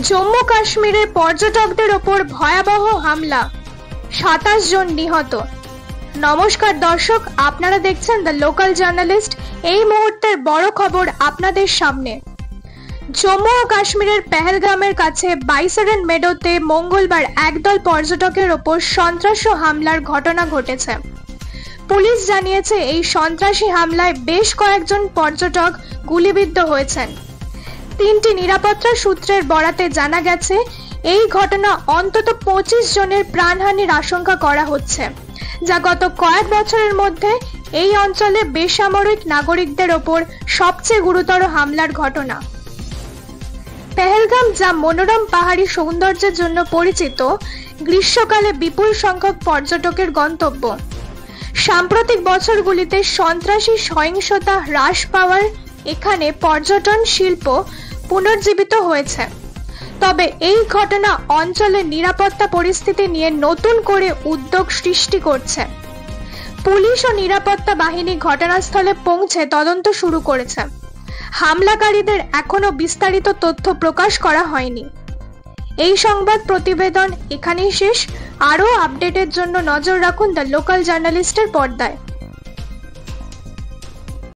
জম্মু কাশ্মীরে পর্যটকদের ওপর ভয়াবহ হামলা, 27 জন নিহত। নমস্কার দর্শক, আপনারা দেখছেন দ্য লোকাল জার্নালিস্ট। এই মুহূর্তের বড় খবর আপনাদের সামনে। জম্মু ও কাশ্মীরের পেহেলগামের কাছে বাইসারেন মেডোতে মঙ্গলবার একদল পর্যটকের ওপর সন্ত্রাসী হামলার ঘটনা ঘটেছে। পুলিশ জানিয়েছে এই সন্ত্রাসী হামলায় বেশ কয়েকজন পর্যটক গুলিবিদ্ধ হয়েছেন। 3টি নিরাপত্তা সূত্রের বরাতে জানা গেছে এই ঘটনা অন্তত 25 জনের প্রাণহানির আশঙ্কা করা হচ্ছে, যা গত কয়েক বছরের মধ্যে এই অঞ্চলে বেসামরিক নাগরিকদের ওপর সবচেয়ে গুরুতর হামলার ঘটনা। পেহেলগাম, যা মনোরম পাহাড়ি সৌন্দর্যের জন্য পরিচিত, গ্রীষ্মকালে বিপুল সংখ্যক পর্যটকের গন্তব্য। সাম্প্রতিক বছরগুলিতে সন্ত্রাসী সহিংসতা হ্রাস পাওয়ার এখানে পর্যটন শিল্প পুনর্জীবিত হয়েছে। তবে এই ঘটনা অঞ্চলের নিরাপত্তা পরিস্থিতি নিয়ে নতুন করে উদ্বেগ সৃষ্টি করছে। পুলিশ ও নিরাপত্তা বাহিনী ঘটনাস্থলে পৌঁছে তদন্ত শুরু করেছে। হামলাকারীদের এখনো বিস্তারিত তথ্য প্রকাশ করা হয়নি। এই সংবাদ প্রতিবেদন এখানেই শেষ। আরও আপডেটের জন্য নজর রাখুন দ্য লোকাল জার্নালিস্টের পর্দায়।